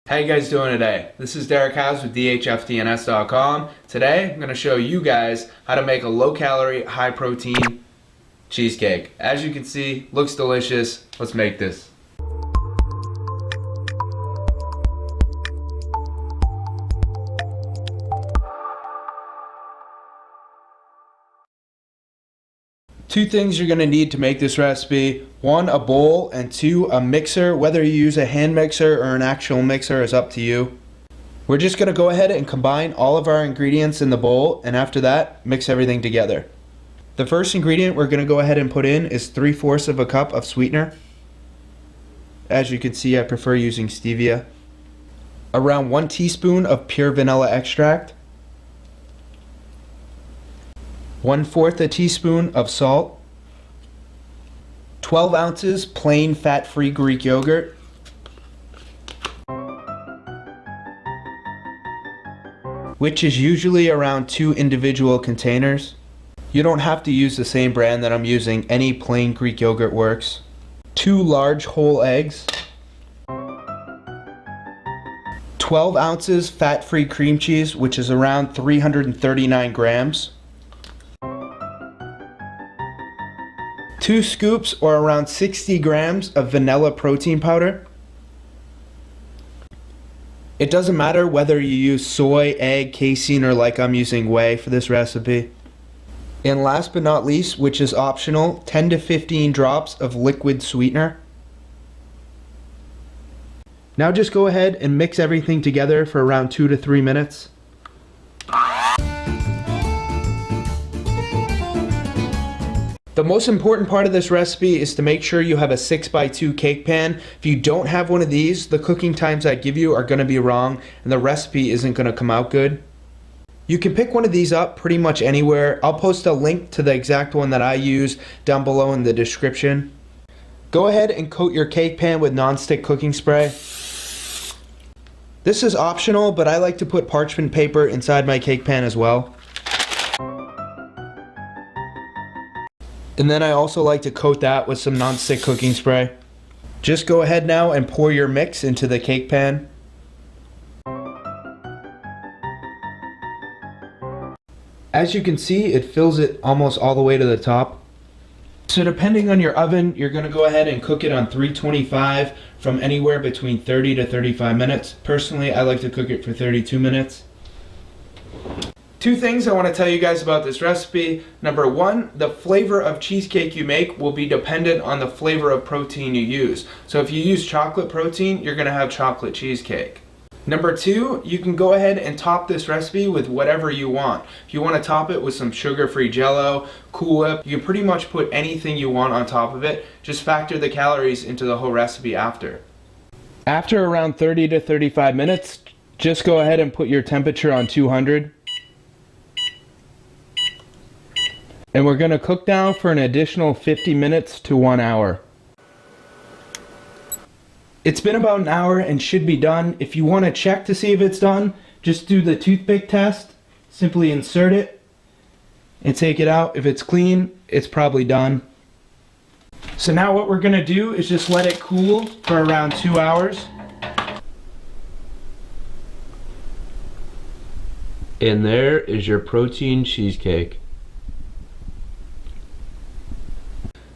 How you guys doing today? This is Derek House with dhftns.com. Today I'm going to show you guys how to make a low-calorie, high-protein cheesecake. As you can see, looks delicious. Let's make this. Two things you're going to need to make this recipe. One, a bowl, and two, a mixer. Whether you use a hand mixer or an actual mixer is up to you. We're just going to go ahead and combine all of our ingredients in the bowl, and after that, mix everything together. The first ingredient we're going to go ahead and put in is 3/4 of a cup of sweetener. As you can see, I prefer using stevia. Around 1 teaspoon of pure vanilla extract. 1/4 a teaspoon of salt, 12 ounces plain fat-free Greek yogurt, which is usually around 2 individual containers. You don't have to use the same brand that I'm using, any plain Greek yogurt works. 2 large whole eggs, 12 ounces fat-free cream cheese, which is around 339 grams. 2 scoops or around 60 grams of vanilla protein powder. It doesn't matter whether you use soy, egg, casein, or like I'm using whey for this recipe. And last but not least, which is optional, 10 to 15 drops of liquid sweetener. Now just go ahead and mix everything together for around 2 to 3 minutes. The most important part of this recipe is to make sure you have a 6x2 cake pan. If you don't have one of these, the cooking times I give you are going to be wrong and the recipe isn't going to come out good. You can pick one of these up pretty much anywhere. I'll post a link to the exact one that I use down below in the description. Go ahead and coat your cake pan with non-stick cooking spray. This is optional, but I like to put parchment paper inside my cake pan as well. And then I also like to coat that with some non-stick cooking spray. Just go ahead now and pour your mix into the cake pan. As you can see, it fills it almost all the way to the top. So depending on your oven, you're going to go ahead and cook it on 325 from anywhere between 30 to 35 minutes. Personally, I like to cook it for 32 minutes. 2 things I want to tell you guys about this recipe. Number 1, the flavor of cheesecake you make will be dependent on the flavor of protein you use. So if you use chocolate protein, you're going to have chocolate cheesecake. Number 2, you can go ahead and top this recipe with whatever you want. If you want to top it with some sugar-free Jell-O, Cool Whip, you can pretty much put anything you want on top of it. Just factor the calories into the whole recipe after. After around 30 to 35 minutes, just go ahead and put your temperature on 200. And we're going to cook down for an additional 50 minutes to 1 hour. It's been about an hour and should be done. If you want to check to see if it's done, just do the toothpick test. Simply insert it and take it out. If it's clean, it's probably done. So now what we're going to do is just let it cool for around 2 hours. And there is your protein cheesecake.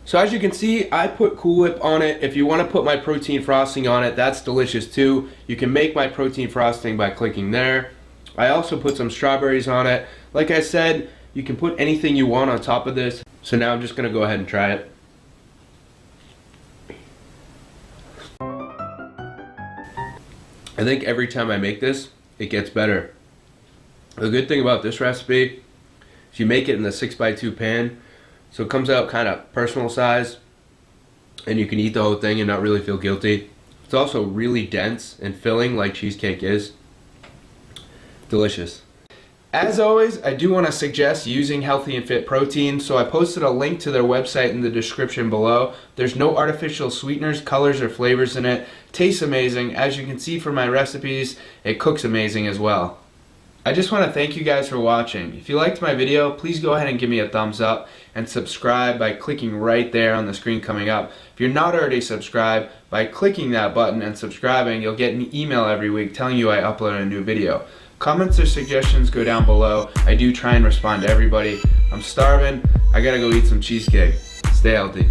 So as you can see, I put Cool Whip on it. If you want to put my protein frosting on it, that's delicious too. You can make my protein frosting by clicking there. I also put some strawberries on it. Like I said, you can put anything you want on top of this. So now I'm just going to go ahead and try it. I think every time I make this, it gets better. The good thing about this recipe is you make it in the 6x2 pan. So it comes out kind of personal size and you can eat the whole thing and not really feel guilty. It's also really dense and filling like cheesecake is. Delicious. As always, I do want to suggest using Healthy and Fit Protein, so I posted a link to their website in the description below. There's no artificial sweeteners, colors, or flavors in it. Tastes amazing. As you can see from my recipes, it cooks amazing as well. I just want to thank you guys for watching. If you liked my video, please go ahead and give me a thumbs up and subscribe by clicking right there on the screen coming up. If you're not already subscribed, by clicking that button and subscribing, you'll get an email every week telling you I upload a new video. Comments or suggestions go down below. I do try and respond to everybody. I'm starving. I gotta go eat some cheesecake. Stay healthy.